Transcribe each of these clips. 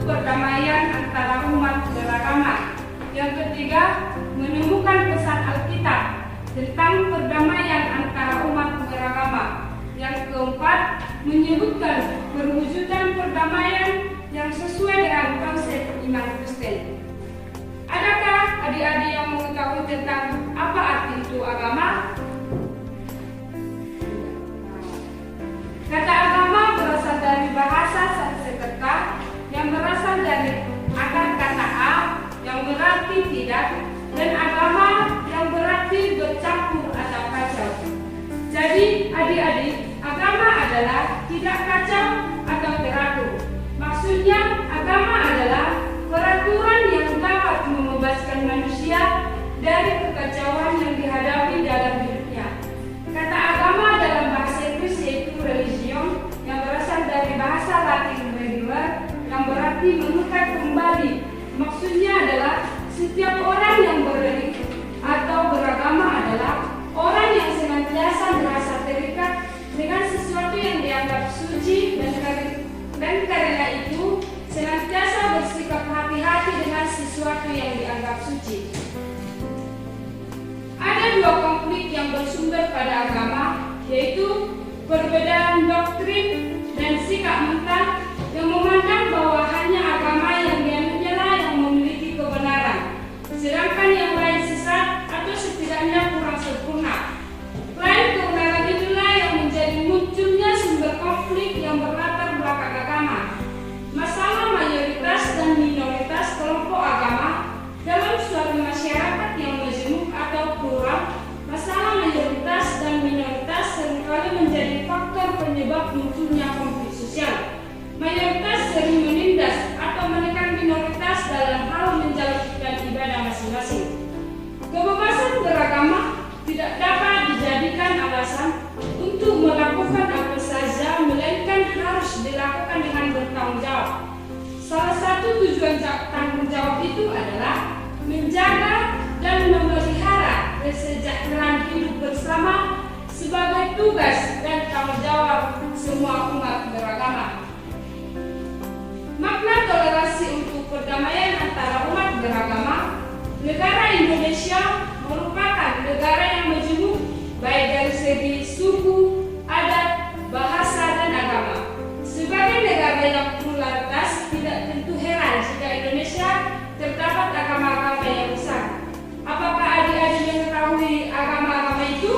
perdamaian antara umat beragama. Yang ketiga, menemukan pesan Alkitab tentang perdamaian antara umat beragama. Yang keempat, menyebutkan perwujudan perdamaian yang sesuai dengan konsep iman Kristen. Adakah adik-adik yang mengetahui tentang apa arti itu agama? Kata agama berasal dari bahasa Sanskerta yang berasal dari akar kata a yang berarti tidak dan agama yang berarti bercampur atau kacau. Jadi adik-adik, agama adalah tidak kacau atau teratur. Maksudnya agama adalah peraturan yang dapat membebaskan manusia dari kekacauan yang dihadapi dalam hidupnya. Kata agama dalam bahasa Inggris yaitu religion yang berasal dari bahasa Latin redimere yang berarti mengikat kembali. Maksudnya adalah setiap orang yang berreligi atau beragama adalah orang yang senantiasa merasa terikat dengan sesuatu yang dianggap suci dan karena itu senantiasa bersikap hati-hati dengan sesuatu yang dianggap suci. Ada dua konflik yang bersumber pada agama, yaitu perbedaan doktrin dan sikap mentah yang memandang bahwa hanya agama yang dianutnya lah yang memiliki kebenaran, sedangkan yang lain sesat atau setidaknya kurang sempurna. Klaim kebenaran itulah yang menjadi munculnya sumber konflik yang berlatar belakang agama. Masalah mayoritas dan minoritas kelompok agama dalam suatu masyarakat yang majemuk atau plural, masalah mayoritas dan minoritas seringkali menjadi faktor penyebab munculnya konflik sosial. Mayoritas sering menindas atau menekan minoritas dalam hal menjalankan ibadah masing-masing. Kebebasan beragama tidak dapat dijadikan alasan untuk melakukan apa saja, melainkan harus dilakukan dengan bertanggung jawab. Salah satu tujuan tanggung jawab itu adalah menjaga dan memelihara kesejahteraan hidup bersama sebagai tugas dan tanggung jawab semua umat beragama. Makna toleransi untuk perdamaian antara umat beragama, negara Indonesia merupakan negara yang majemuk baik dari segi suku, adat, bahasa, dan agama. Sebagai negara yang pluralitas, tidak tentu heran jika Indonesia terdapat agama-agama yang besar. Apakah adik-adik mengetahui agama-agama itu?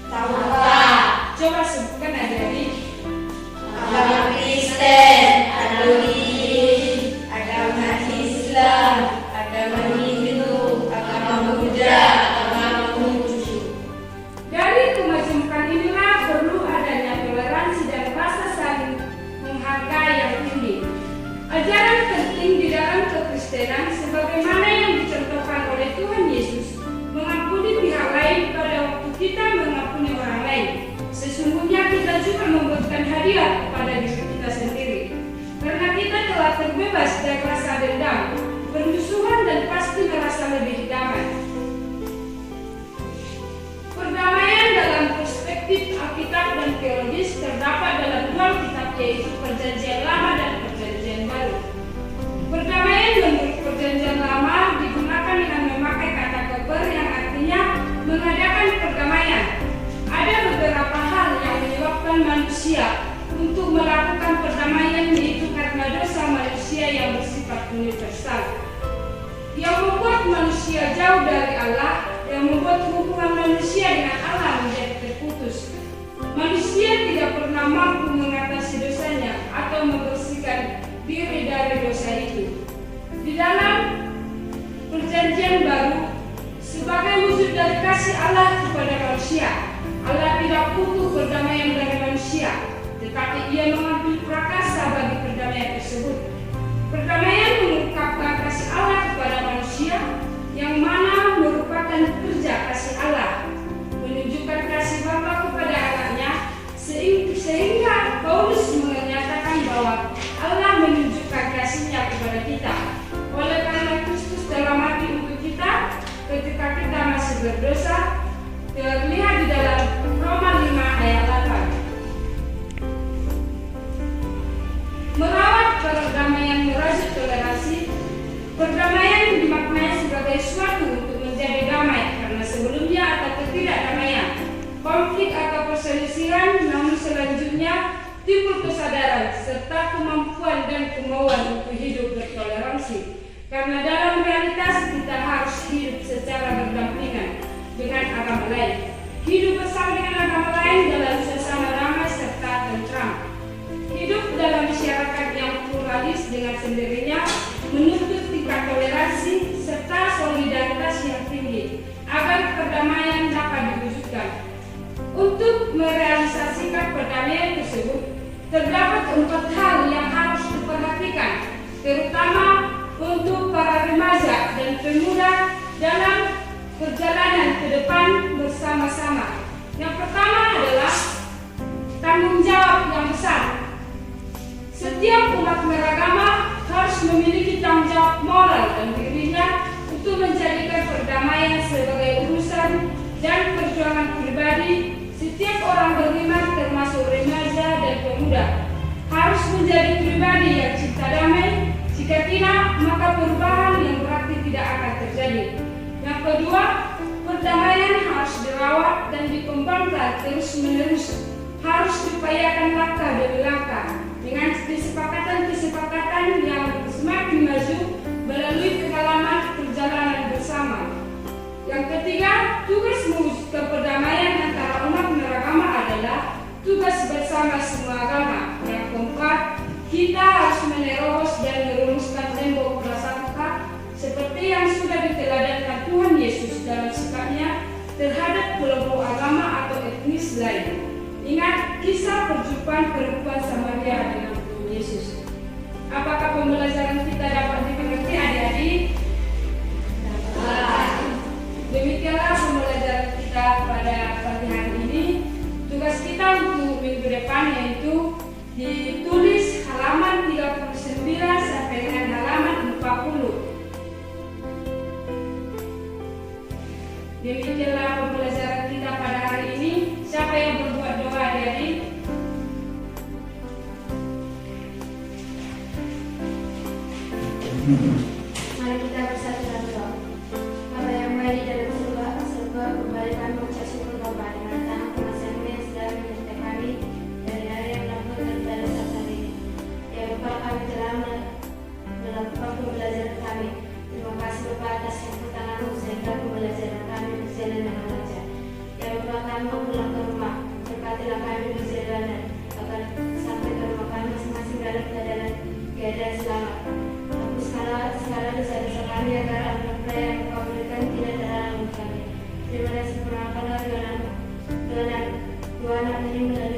Tahu Pak. Coba sebutkan adik-adik. Agama Kristen, Katolik, agama Islam, agama Hindu, agama Buddha, agama Konghucu. Dari kemajemukan inilah perlu adanya toleransi dan rasa saling menghargai yang tinggi. Ajaran penting di dalam kekristenan sebagaimana yang dicontohkan oleh Tuhan Yesus, mengampuni pihak lain pada waktu kita mengampuni orang lain. Sesungguhnya kita juga memberikan hadiah kepada diri kita sendiri. Karena kita telah terbebas dari rasa dendam, permusuhan dan pasti merasa lebih damai. Perdamaian dalam perspektif Alkitab dan teologis terdapat dalam dua kitab yaitu Perjanjian Lama dan Perjanjian Baru. Perdamaian menurut Perjanjian Lama digunakan dengan memakai kata keber yang artinya mengadakan perdamaian. Ada beberapa hal yang menyebabkan manusia untuk melakukan perdamaian yaitu karena dosa manusia yang bersifat universal, yang membuat manusia jauh dari Allah, yang membuat hubungan manusia dengan Allah menjadi terputus. Manusia tidak pernah mampu mengatasi dosanya atau membersihkan diri dari dosa itu. Di dalam Perjanjian Baru, sebagai wujud dari kasih Allah kepada manusia, Allah tidak butuh perdamaian dari manusia, tetapi Ia mengambil prakarsa bagi perdamaian tersebut. Perdamaian mengungkapkan kasih Allah kepada manusia, yang mana merupakan kerja kasih Allah, menunjukkan kasih Bapa kepada anaknya, sehingga Paulus menyatakan bahwa Allah menunjukkan kasih-Nya kepada kita. Oleh karena Kristus telah mati untuk kita ketika kita masih berdosa, terlihat di dalam Roma 5 ayat 8. Merawat perdamaian merajut Perdamaian dimaknai sebagai suatu untuk menjadi damai karena sebelumnya ada ketidakdamaian, konflik atau perselisihan, namun selanjutnya timbul kesadaran serta kemampuan dan kemauan untuk hidup bertoleransi. Karena dalam realitas kita harus hidup secara berdampingan dengan agama lain. Hidup bersama dengan agama lain dalam suasana damai serta tentram. Hidup dalam masyarakat yang pluralis dengan sendirinya menuntut tingkat toleransi serta solidaritas yang tinggi agar perdamaian dapat diwujudkan. Untuk merealisasikan perdamaian tersebut, terdapat 4 hal yang harus diperhatikan, terutama untuk para remaja dan pemuda dalam perjalanan ke depan bersama-sama. Yang pertama adalah tanggung jawab yang besar. Setiap umat beragama harus memiliki tanggung jawab moral dan dirinya untuk menjadikan perdamaian sebagai urusan dan perjuangan pribadi. Setiap orang beriman termasuk remaja dan pemuda harus menjadi pribadi yang cinta damai. Jika tidak, maka perubahan yang berarti tidak akan terjadi. Yang kedua, perdamaian harus dirawat dan dikembangkan terus-menerus. Harus diupayakan langkah demi langkah dengan kesepakatan-kesepakatan yang semakin maju melalui pengalaman perjalanan bersama. Yang ketiga, tugas mewujudkan perdamaian antara umat beragama adalah tugas bersama semua agama. Yang keempat, kita harus menerobos dan merumuskan tembok prasangka seperti yang sudah diteladankan Tuhan Yesus dalam sikapnya terhadap kelompok agama atau etnis lain. Ingat kisah perjumpaan perempuan Samaria dengan Tuhan Yesus. Apakah pembelajaran kita dapat dimengerti adik-adik? Dapat. Demikianlah pembelajaran kita pada pagi hari ini. Tugas kita untuk minggu depan yaitu ditulis halaman 39 sampai dengan halaman 40. Demikianlah pembelajaran kita pada hari ini. Siapa yang berbuat doa adik-adik? Mari kita bersatu dalam doa. Bapa yang baik di dalam surga, kembali kami mengucap syukur Bapa dengan tangan kemasihan yang sedang menyertai kami dari hari yang menakut dan pada saat hari ini. Ya Bapa, kami telah melakukan pembelajaran kami. Terima kasih Bapa atas campur tangan-Mu sehingga pembelajaran kami berjalan dengan lancar. Ya Bapa, kami mau pulang ke rumah, berkatilah kami di perjalanan agar sampai ke rumah kami masing-masing dalam keadaan selamat. Hapus segala dosa-dosa kami agar anugerah yang Engkau berikan tidak terhalang kami. Terima kasih, sempurnakanlah dengan Tuhan anak ini melalui